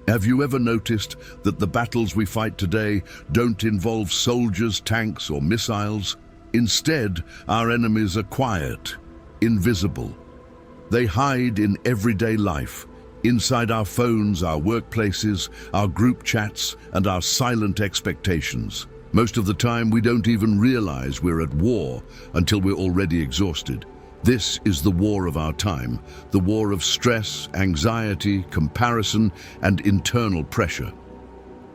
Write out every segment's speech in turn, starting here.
Have you ever noticed that the battles we fight today don't involve soldiers, tanks, or missiles? Instead, our enemies are quiet, invisible. They hide in everyday life, inside our phones, our workplaces, our group chats, and our silent expectations. Most of the time, we don't even realize we're at war until we're already exhausted. This is the war of our time, the war of stress, anxiety, comparison, and internal pressure.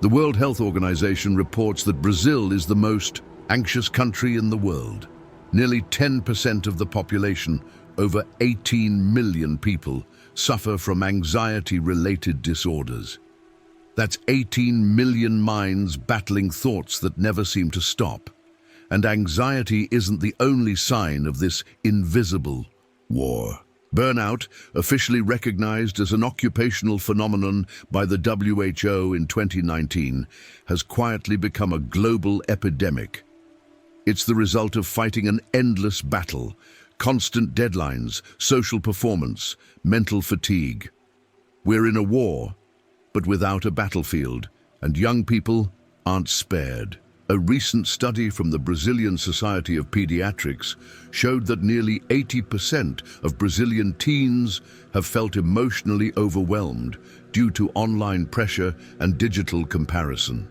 The World Health Organization reports that Brazil is the most anxious country in the world. Nearly 10% of the population, over 18 million people, suffer from anxiety-related disorders. That's 18 million minds battling thoughts that never seem to stop. And anxiety isn't the only sign of this invisible war. Burnout, officially recognized as an occupational phenomenon by the WHO in 2019, has quietly become a global epidemic. It's the result of fighting an endless battle, constant deadlines, social performance, mental fatigue. We're in a war, but without a battlefield, and young people aren't spared. A recent study from the Brazilian Society of Pediatrics showed that nearly 80% of Brazilian teens have felt emotionally overwhelmed due to online pressure and digital comparison.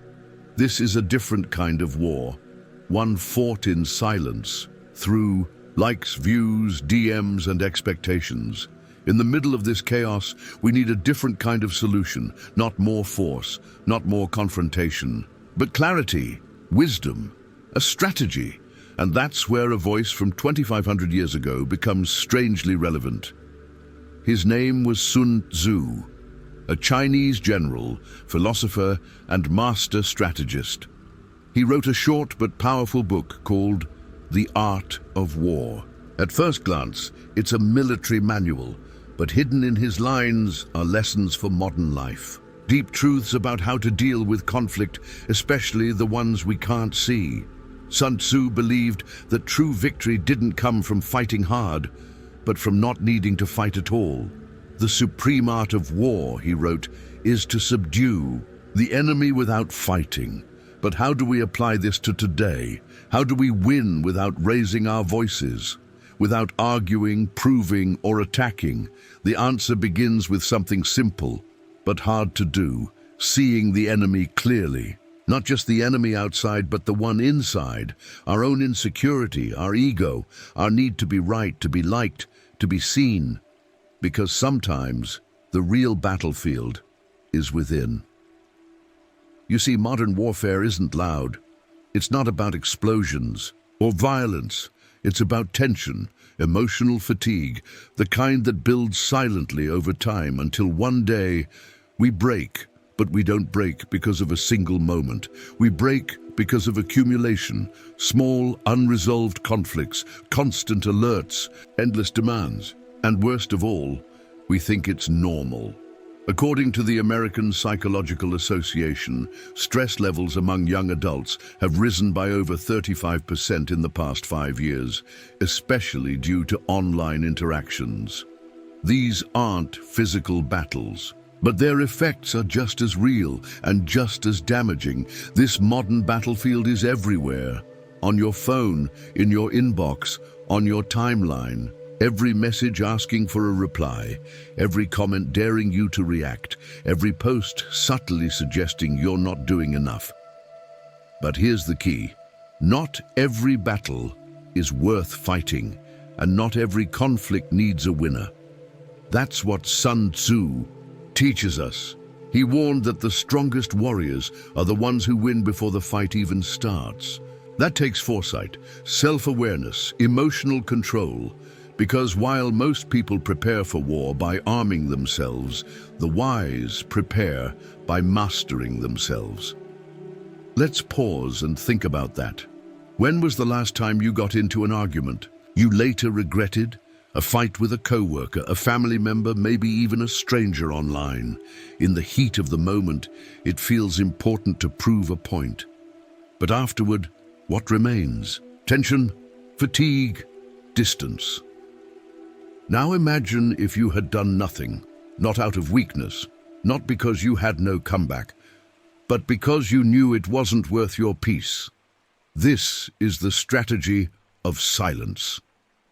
This is a different kind of war, one fought in silence, through likes, views, DMs, and expectations. In the middle of this chaos, we need a different kind of solution, not more force, not more confrontation, but clarity. Wisdom, a strategy, and that's where a voice from 2,500 years ago becomes strangely relevant. His name was Sun Tzu, a Chinese general, philosopher, and master strategist. He wrote a short but powerful book called The Art of War. At first glance, it's a military manual, but hidden in his lines are lessons for modern life. Deep truths about how to deal with conflict, especially the ones we can't see. Sun Tzu believed that true victory didn't come from fighting hard, but from not needing to fight at all. The supreme art of war, he wrote, is to subdue the enemy without fighting. But how do we apply this to today? How do we win without raising our voices? Without arguing, proving, or attacking? The answer begins with something simple, but hard to do, seeing the enemy clearly. Not just the enemy outside, but the one inside. Our own insecurity, our ego, our need to be right, to be liked, to be seen. Because sometimes the real battlefield is within. You see, modern warfare isn't loud. It's not about explosions or violence. It's about tension, emotional fatigue, the kind that builds silently over time until one day we break, but we don't break because of a single moment. We break because of accumulation, small, unresolved conflicts, constant alerts, endless demands. And worst of all, we think it's normal. According to the American Psychological Association, stress levels among young adults have risen by over 35% in the past 5 years, especially due to online interactions. These aren't physical battles, but their effects are just as real and just as damaging. This modern battlefield is everywhere. On your phone, in your inbox, on your timeline. Every message asking for a reply, every comment daring you to react, every post subtly suggesting you're not doing enough. But here's the key. Not every battle is worth fighting, and not every conflict needs a winner. That's what Sun Tzu teaches us. He warned that the strongest warriors are the ones who win before the fight even starts. That takes foresight, self-awareness, emotional control. Because while most people prepare for war by arming themselves, the wise prepare by mastering themselves. Let's pause and think about that. When was the last time you got into an argument you later regretted? A fight with a coworker, a family member, maybe even a stranger online. In the heat of the moment, it feels important to prove a point. But afterward, what remains? Tension, fatigue, distance. Now imagine if you had done nothing, not out of weakness, not because you had no comeback, but because you knew it wasn't worth your peace. This is the strategy of silence.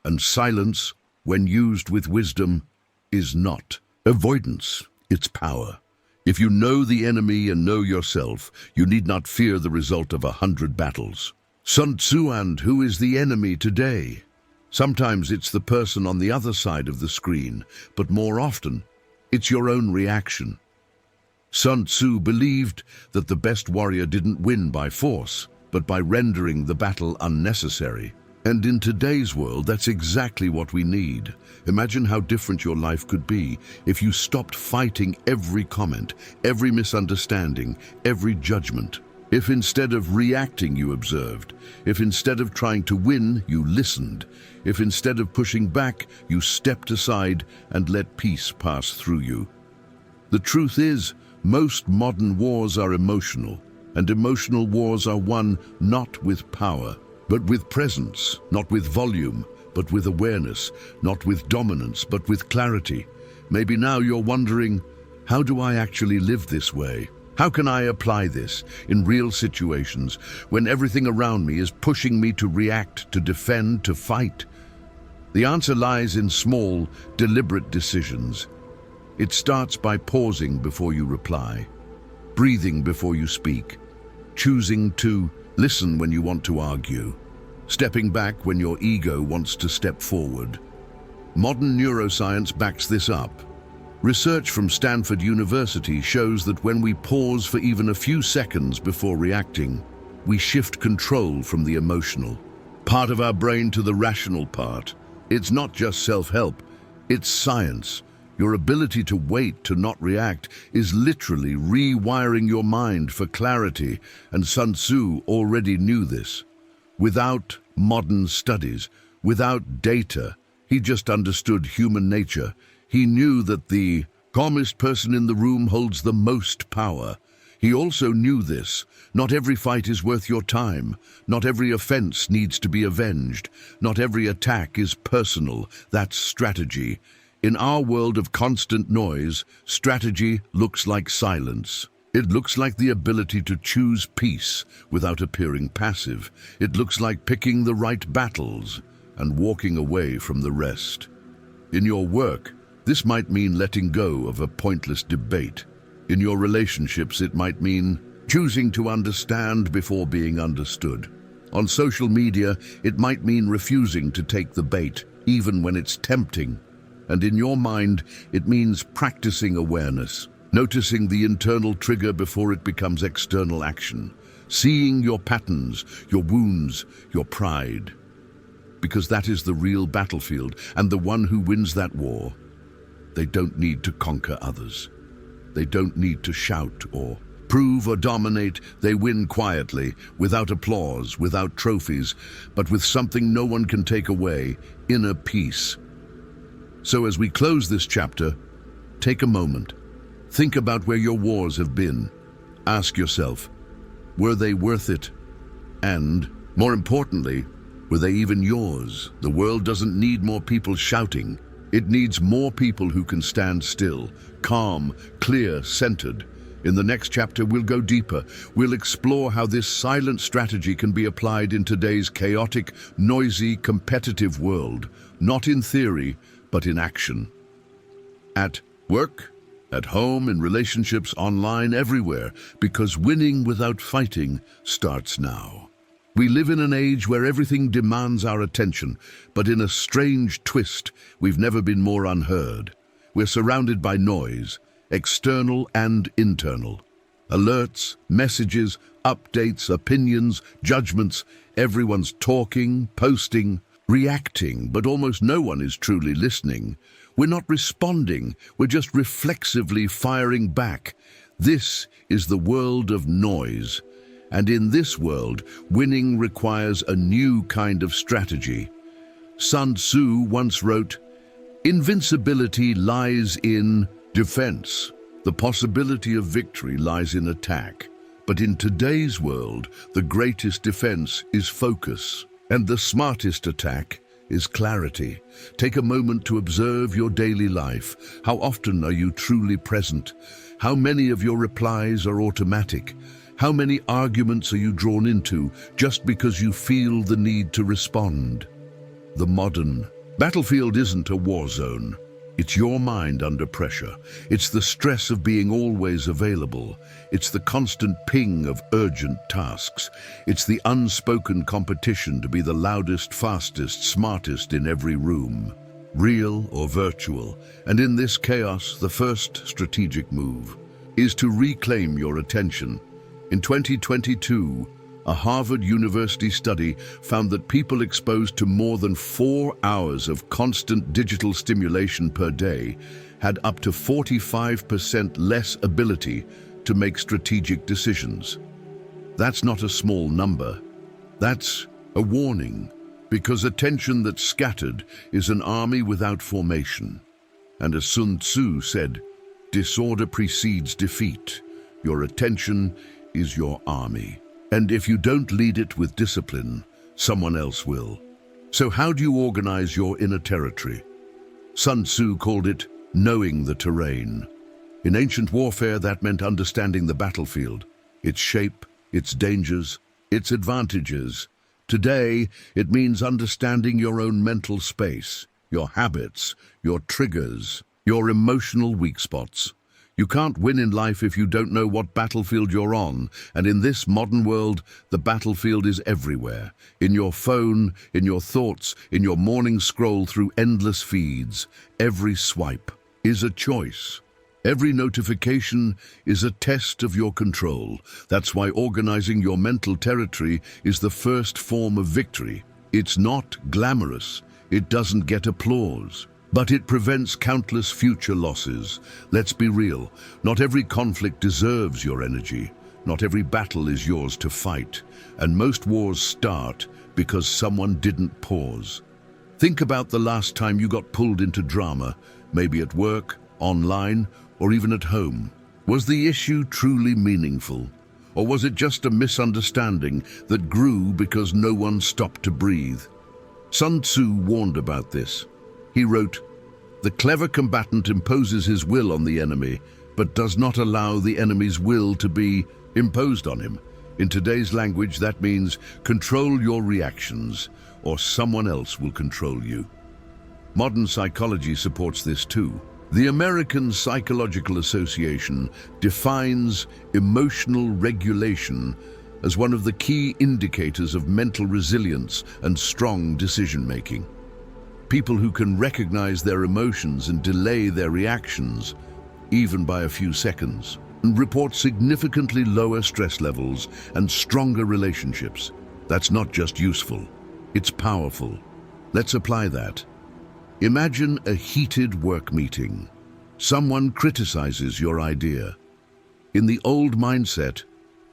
And silence, when used with wisdom, is not avoidance, it's power. If you know the enemy and know yourself, you need not fear the result of 100 battles. Sun Tzu. And who is the enemy today? Sometimes it's the person on the other side of the screen, but more often, it's your own reaction. Sun Tzu believed that the best warrior didn't win by force, but by rendering the battle unnecessary. And in today's world, that's exactly what we need. Imagine how different your life could be if you stopped fighting every comment, every misunderstanding, every judgment. If instead of reacting you observed, if instead of trying to win you listened, if instead of pushing back you stepped aside and let peace pass through you. The truth is, most modern wars are emotional, and emotional wars are won not with power, but with presence, not with volume, but with awareness, not with dominance, but with clarity. Maybe now you're wondering, how do I actually live this way? How can I apply this in real situations when everything around me is pushing me to react, to defend, to fight? The answer lies in small, deliberate decisions. It starts by pausing before you reply, breathing before you speak, choosing to listen when you want to argue, stepping back when your ego wants to step forward. Modern neuroscience backs this up. Research from Stanford University shows that when we pause for even a few seconds before reacting, we shift control from the emotional part of our brain to the rational part. It's not just self-help, it's science. Your ability to wait, to not react, is literally rewiring your mind for clarity, and Sun Tzu already knew this. Without modern studies, without data, he just understood human nature. He knew that the calmest person in the room holds the most power. He also knew this. Not every fight is worth your time. Not every offense needs to be avenged. Not every attack is personal. That's strategy. In our world of constant noise, strategy looks like silence. It looks like the ability to choose peace without appearing passive. It looks like picking the right battles and walking away from the rest. In your work, this might mean letting go of a pointless debate. In your relationships, it might mean choosing to understand before being understood. On social media, it might mean refusing to take the bait, even when it's tempting. And in your mind, it means practicing awareness, noticing the internal trigger before it becomes external action, seeing your patterns, your wounds, your pride. Because that is the real battlefield, and the one who wins that war. They don't need to conquer others. They don't need to shout or prove or dominate. They win quietly, without applause, without trophies, but with something no one can take away, inner peace. So as we close this chapter, take a moment. Think about where your wars have been. Ask yourself, were they worth it? And, more importantly, were they even yours? The world doesn't need more people shouting. It needs more people who can stand still, calm, clear, centered. In the next chapter, we'll go deeper. We'll explore how this silent strategy can be applied in today's chaotic, noisy, competitive world, not in theory, but in action. At work, at home, in relationships, online, everywhere, because winning without fighting starts now. We live in an age where everything demands our attention, but in a strange twist, we've never been more unheard. We're surrounded by noise, external and internal. Alerts, messages, updates, opinions, judgments. Everyone's talking, posting, reacting, but almost no one is truly listening. We're not responding, we're just reflexively firing back. This is the world of noise. And in this world, winning requires a new kind of strategy. Sun Tzu once wrote, "Invincibility lies in defense. The possibility of victory lies in attack. But in today's world, the greatest defense is focus, and the smartest attack is clarity." Take a moment to observe your daily life. How often are you truly present? How many of your replies are automatic? How many arguments are you drawn into just because you feel the need to respond? The modern battlefield isn't a war zone. It's your mind under pressure. It's the stress of being always available. It's the constant ping of urgent tasks. It's the unspoken competition to be the loudest, fastest, smartest in every room, real or virtual. And in this chaos, the first strategic move is to reclaim your attention. In 2022, a Harvard University study found that people exposed to more than 4 hours of constant digital stimulation per day had up to 45% less ability to make strategic decisions. That's not a small number. That's a warning, because attention that's scattered is an army without formation. And as Sun Tzu said, disorder precedes defeat. Your attention is your army. And if you don't lead it with discipline, someone else will. So how do you organize your inner territory? Sun Tzu called it knowing the terrain. In ancient warfare, that meant understanding the battlefield, its shape, its dangers, its advantages. Today, it means understanding your own mental space, your habits, your triggers, your emotional weak spots. You can't win in life if you don't know what battlefield you're on, and in this modern world, the battlefield is everywhere. In your phone, in your thoughts, in your morning scroll through endless feeds. Every swipe is a choice. Every notification is a test of your control. That's why organizing your mental territory is the first form of victory. It's not glamorous. It doesn't get applause. But it prevents countless future losses. Let's be real. Not every conflict deserves your energy. Not every battle is yours to fight. And most wars start because someone didn't pause. Think about the last time you got pulled into drama, maybe at work, online, or even at home. Was the issue truly meaningful? Or was it just a misunderstanding that grew because no one stopped to breathe? Sun Tzu warned about this. He wrote, "The clever combatant imposes his will on the enemy, but does not allow the enemy's will to be imposed on him." In today's language, that means control your reactions, or someone else will control you. Modern psychology supports this too. The American Psychological Association defines emotional regulation as one of the key indicators of mental resilience and strong decision-making. People who can recognize their emotions and delay their reactions, even by a few seconds, and report significantly lower stress levels and stronger relationships. That's not just useful, it's powerful. Let's apply that. Imagine a heated work meeting. Someone criticizes your idea. In the old mindset,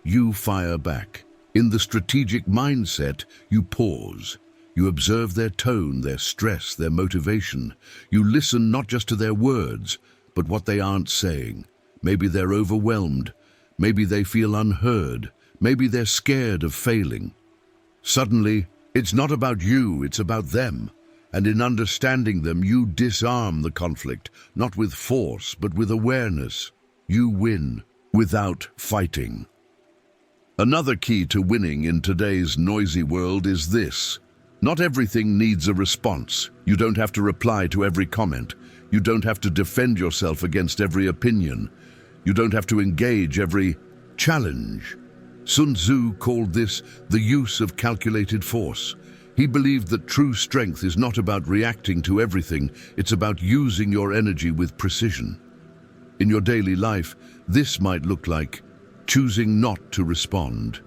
you fire back. In the strategic mindset, you pause. You observe their tone, their stress, their motivation. You listen not just to their words, but what they aren't saying. Maybe they're overwhelmed. Maybe they feel unheard. Maybe they're scared of failing. Suddenly, it's not about you, it's about them. And in understanding them, you disarm the conflict, not with force, but with awareness. You win without fighting. Another key to winning in today's noisy world is this. Not everything needs a response. You don't have to reply to every comment. You don't have to defend yourself against every opinion. You don't have to engage every challenge. Sun Tzu called this the use of calculated force. He believed that true strength is not about reacting to everything, it's about using your energy with precision. In your daily life, this might look like choosing not to respond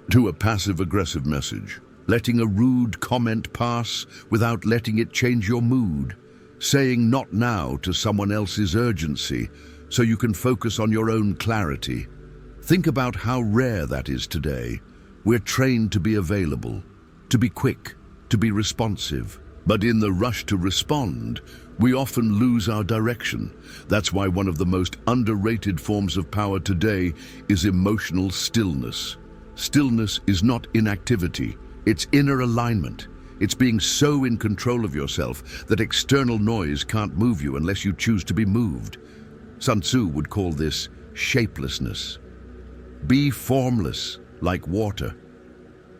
to a passive-aggressive message, letting a rude comment pass without letting it change your mood, saying not now to someone else's urgency so you can focus on your own clarity. Think about how rare that is today. We're trained to be available, to be quick, to be responsive. But in the rush to respond, we often lose our direction. That's why one of the most underrated forms of power today is emotional stillness. Stillness is not inactivity. It's inner alignment. It's being so in control of yourself that external noise can't move you unless you choose to be moved. Sun Tzu would call this shapelessness. Be formless, like water.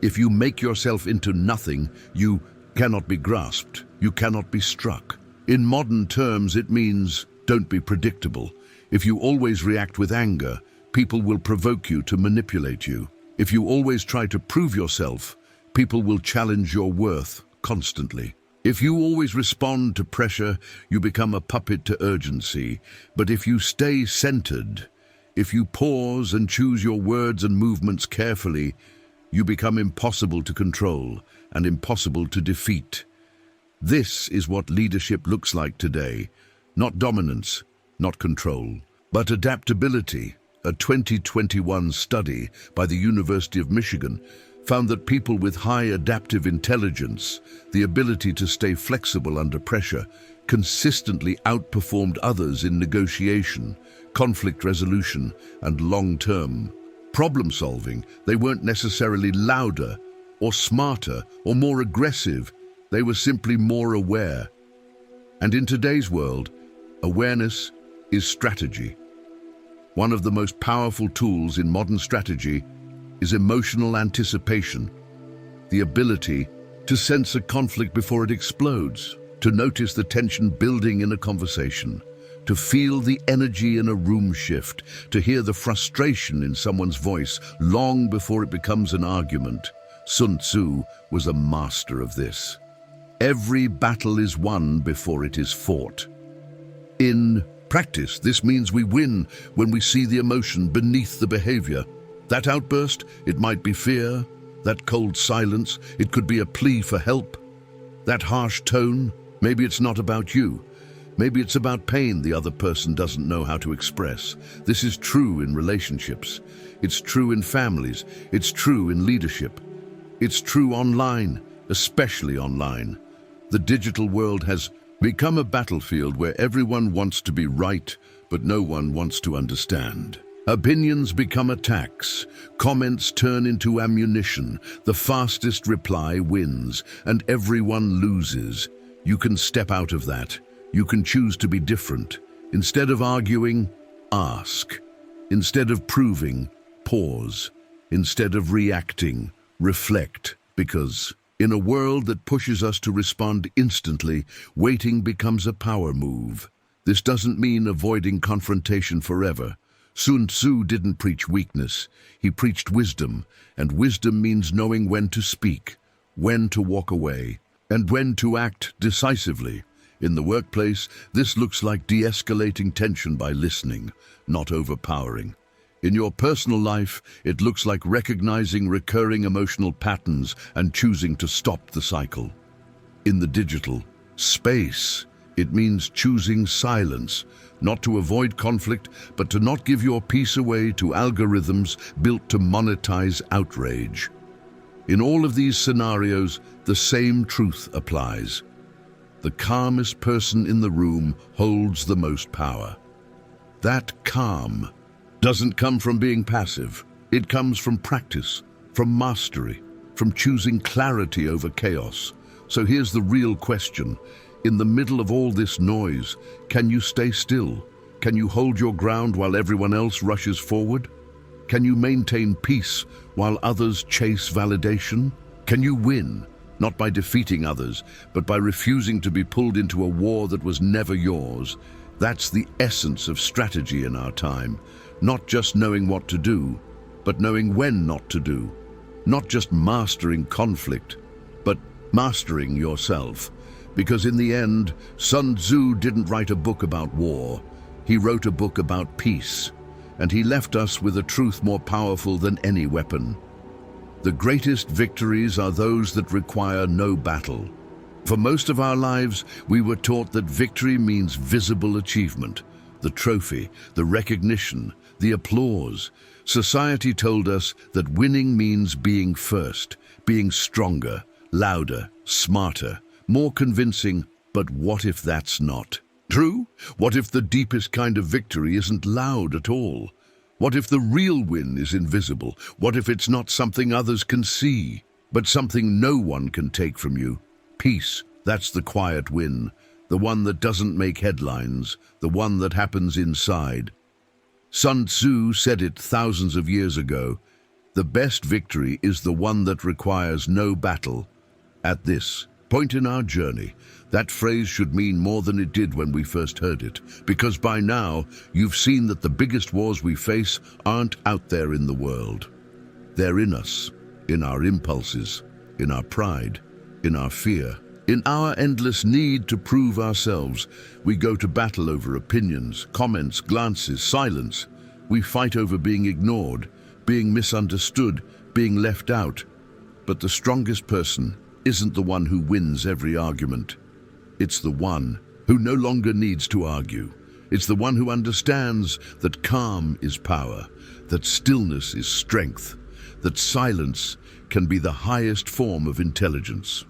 If you make yourself into nothing, you cannot be grasped, you cannot be struck. In modern terms, it means don't be predictable. If you always react with anger, people will provoke you to manipulate you. If you always try to prove yourself, people will challenge your worth constantly. If you always respond to pressure, you become a puppet to urgency. But if you stay centered, if you pause and choose your words and movements carefully, you become impossible to control and impossible to defeat. This is what leadership looks like today. Not dominance, not control, but adaptability. A 2021 study by the University of Michigan found that people with high adaptive intelligence, the ability to stay flexible under pressure, consistently outperformed others in negotiation, conflict resolution, and long-term problem solving. They weren't necessarily louder or smarter or more aggressive. They were simply more aware. And in today's world, awareness is strategy. One of the most powerful tools in modern strategy is emotional anticipation, the ability to sense a conflict before it explodes, to notice the tension building in a conversation, to feel the energy in a room shift, to hear the frustration in someone's voice long before it becomes an argument. Sun Tzu was a master of this. Every battle is won before it is fought. In practice, this means we win when we see the emotion beneath the behavior. That outburst, it might be fear. That cold silence, it could be a plea for help. That harsh tone, maybe it's not about you. Maybe it's about pain the other person doesn't know how to express. This is true in relationships. It's true in families. It's true in leadership. It's true online, especially online. The digital world has become a battlefield where everyone wants to be right, but no one wants to understand. Opinions become attacks, comments turn into ammunition, the fastest reply wins, and everyone loses. You can step out of that. You can choose to be different. Instead of arguing, ask. Instead of proving, pause. Instead of reacting, reflect. Because in a world that pushes us to respond instantly, waiting becomes a power move. This doesn't mean avoiding confrontation forever. Sun Tzu didn't preach weakness. He preached wisdom, and wisdom means knowing when to speak, when to walk away, and when to act decisively. In the workplace, this looks like de-escalating tension by listening, not overpowering. In your personal life, it looks like recognizing recurring emotional patterns and choosing to stop the cycle. In the digital space, it means choosing silence, not to avoid conflict, but to not give your peace away to algorithms built to monetize outrage. In all of these scenarios, the same truth applies. The calmest person in the room holds the most power. That calm doesn't come from being passive. It comes from practice, from mastery, from choosing clarity over chaos. So here's the real question. In the middle of all this noise, can you stay still? Can you hold your ground while everyone else rushes forward? Can you maintain peace while others chase validation? Can you win, not by defeating others, but by refusing to be pulled into a war that was never yours? That's the essence of strategy in our time. Not just knowing what to do, but knowing when not to do. Not just mastering conflict, but mastering yourself. Because in the end, Sun Tzu didn't write a book about war. He wrote a book about peace, and he left us with a truth more powerful than any weapon. The greatest victories are those that require no battle. For most of our lives, we were taught that victory means visible achievement, the trophy, the recognition, the applause. Society told us that winning means being first, being stronger, louder, smarter, more convincing. But what if that's not true? What if the deepest kind of victory isn't loud at all? What if the real win is invisible? What if it's not something others can see, but something no one can take from you? Peace, that's the quiet win, the one that doesn't make headlines, the one that happens inside. Sun Tzu said it thousands of years ago. The best victory is the one that requires no battle. At this point in our journey, that phrase should mean more than it did when we first heard it, because by now you've seen that the biggest wars we face aren't out there in the world. They're in us, in our impulses, in our pride, in our fear, in our endless need to prove ourselves. We go to battle over opinions, comments, glances, silence. We fight over being ignored, being misunderstood, being left out. But the strongest person isn't the one who wins every argument. It's the one who no longer needs to argue. It's the one who understands that calm is power, that stillness is strength, that silence can be the highest form of intelligence.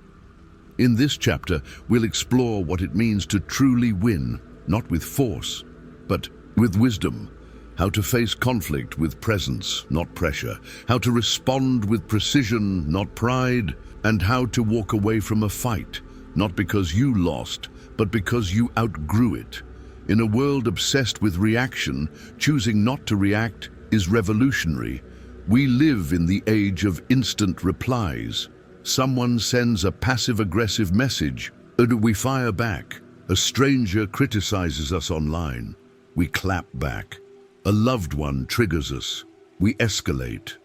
In this chapter, we'll explore what it means to truly win, not with force, but with wisdom. How to face conflict with presence, not pressure. How to respond with precision, not pride. And how to walk away from a fight, not because you lost, but because you outgrew it. In a world obsessed with reaction, choosing not to react is revolutionary. We live in the age of instant replies. Someone sends a passive-aggressive message, and we fire back. A stranger criticizes us online. We clap back. A loved one triggers us. We escalate.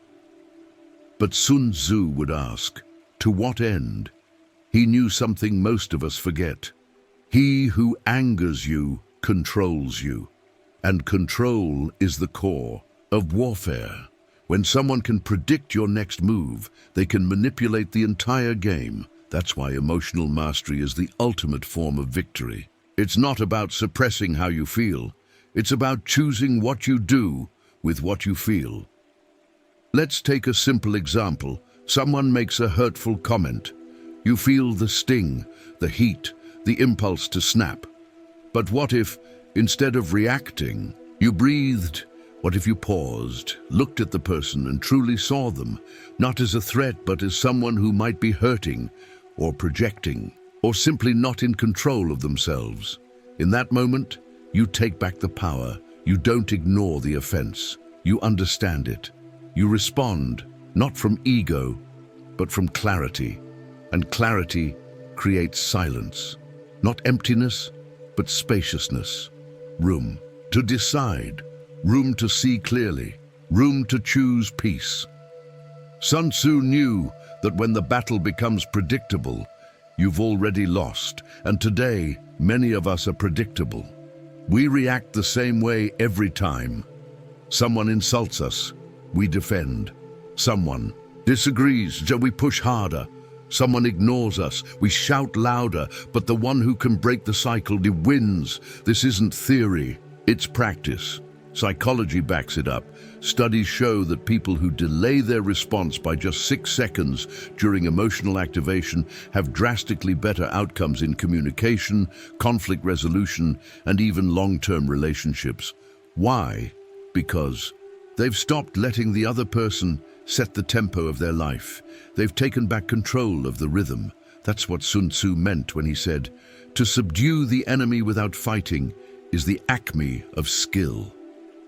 But Sun Tzu would ask, to what end? He knew something most of us forget. He who angers you controls you. And control is the core of warfare. When someone can predict your next move, they can manipulate the entire game. That's why emotional mastery is the ultimate form of victory. It's not about suppressing how you feel. It's about choosing what you do with what you feel. Let's take a simple example. Someone makes a hurtful comment. You feel the sting, the heat, the impulse to snap. But what if, instead of reacting, you breathed? What if you paused, looked at the person and truly saw them, not as a threat, but as someone who might be hurting, or projecting, or simply not in control of themselves? In that moment, you take back the power. You don't ignore the offense. You understand it. You respond, not from ego, but from clarity. And clarity creates silence. Not emptiness, but spaciousness. Room to decide. Room to see clearly. Room to choose peace. Sun Tzu knew that when the battle becomes predictable, you've already lost. And today, many of us are predictable. We react the same way every time. Someone insults us, we defend. Someone disagrees, so we push harder. Someone ignores us, we shout louder, but the one who can break the cycle wins. This isn't theory, it's practice. Psychology backs it up. Studies show that people who delay their response by just 6 seconds during emotional activation have drastically better outcomes in communication, conflict resolution, and even long-term relationships. Why? Because they've stopped letting the other person set the tempo of their life. They've taken back control of the rhythm. That's what Sun Tzu meant when he said, "To subdue the enemy without fighting is the acme of skill."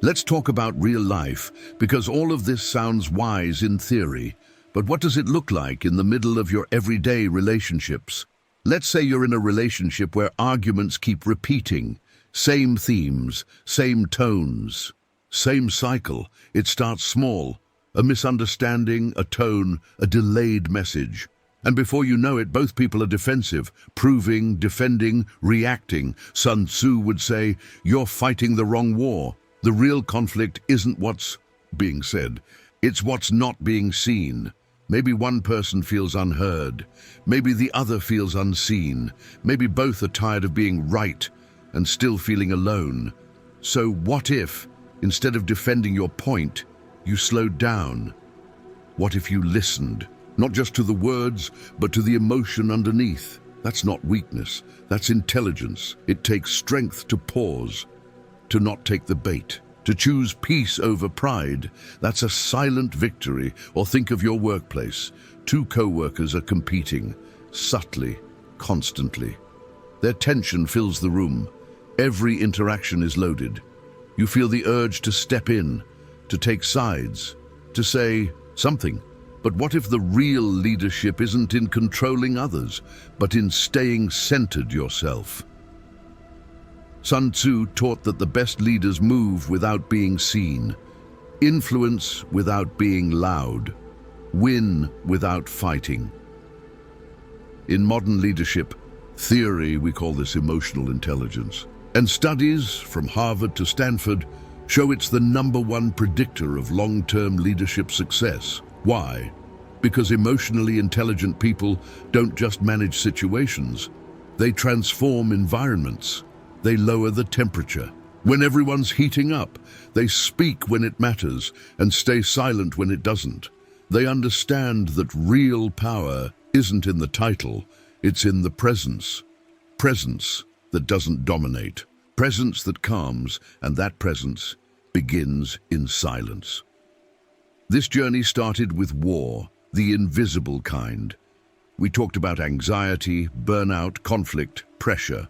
Let's talk about real life, because all of this sounds wise in theory. But what does it look like in the middle of your everyday relationships? Let's say you're in a relationship where arguments keep repeating. Same themes, same tones, same cycle. It starts small. A misunderstanding, a tone, a delayed message. And before you know it, both people are defensive, proving, defending, reacting. Sun Tzu would say, "You're fighting the wrong war." The real conflict isn't what's being said, it's what's not being seen. Maybe one person feels unheard, maybe the other feels unseen, maybe both are tired of being right and still feeling alone. So what if, instead of defending your point, you slowed down? What if you listened, not just to the words, but to the emotion underneath? That's not weakness, that's intelligence. It takes strength to pause, to not take the bait, to choose peace over pride. That's a silent victory. Or think of your workplace. 2 co-workers are competing, subtly, constantly. Their tension fills the room. Every interaction is loaded. You feel the urge to step in, to take sides, to say something. But what if the real leadership isn't in controlling others, but in staying centered yourself? Sun Tzu taught that the best leaders move without being seen, influence without being loud, win without fighting. In modern leadership theory, we call this emotional intelligence. And studies from Harvard to Stanford show it's the #1 predictor of long-term leadership success. Why? Because emotionally intelligent people don't just manage situations, they transform environments. They lower the temperature. When everyone's heating up, they speak when it matters and stay silent when it doesn't. They understand that real power isn't in the title, it's in the presence. Presence that doesn't dominate. Presence that calms, and that presence begins in silence. This journey started with war, the invisible kind. We talked about anxiety, burnout, conflict, pressure.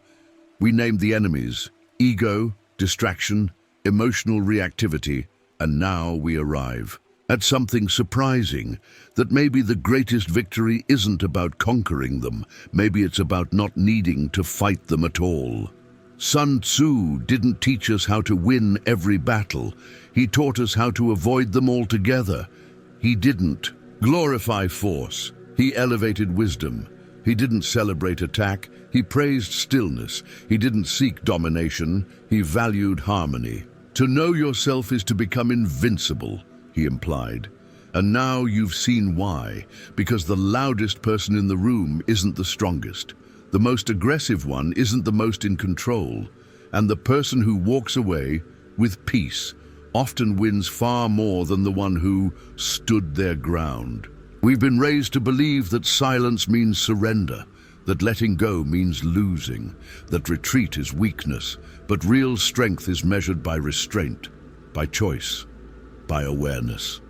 We named the enemies: ego, distraction, emotional reactivity, and now we arrive at something surprising, that maybe the greatest victory isn't about conquering them, maybe it's about not needing to fight them at all. Sun Tzu didn't teach us how to win every battle, he taught us how to avoid them altogether. He didn't glorify force, he elevated wisdom. He didn't celebrate attack, he praised stillness. He didn't seek domination, he valued harmony. To know yourself is to become invincible, he implied. And now you've seen why, because the loudest person in the room isn't the strongest. The most aggressive one isn't the most in control. And the person who walks away with peace often wins far more than the one who stood their ground. We've been raised to believe that silence means surrender, that letting go means losing, that retreat is weakness, but real strength is measured by restraint, by choice, by awareness.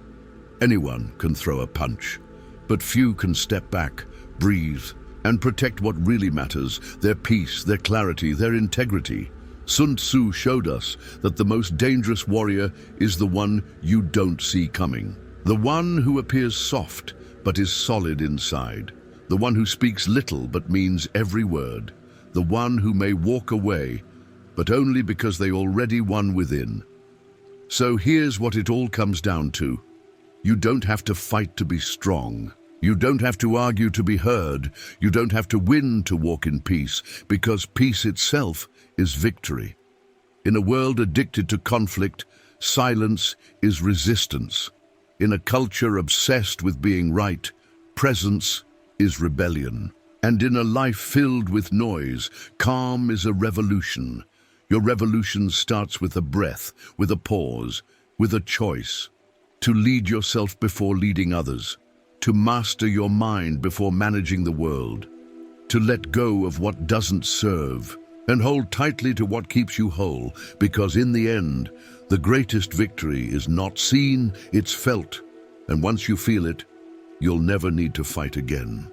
Anyone can throw a punch, but few can step back, breathe, and protect what really matters: their peace, their clarity, their integrity. Sun Tzu showed us that the most dangerous warrior is the one you don't see coming. The one who appears soft, but is solid inside. The one who speaks little, but means every word. The one who may walk away, but only because they already won within. So here's what it all comes down to. You don't have to fight to be strong. You don't have to argue to be heard. You don't have to win to walk in peace, because peace itself is victory. In a world addicted to conflict, silence is resistance. In a culture obsessed with being right, presence is rebellion. And in a life filled with noise, calm is a revolution. Your revolution starts with a breath, with a pause, with a choice. To lead yourself before leading others. To master your mind before managing the world. To let go of what doesn't serve and hold tightly to what keeps you whole, because in the end, the greatest victory is not seen, it's felt. And once you feel it, you'll never need to fight again.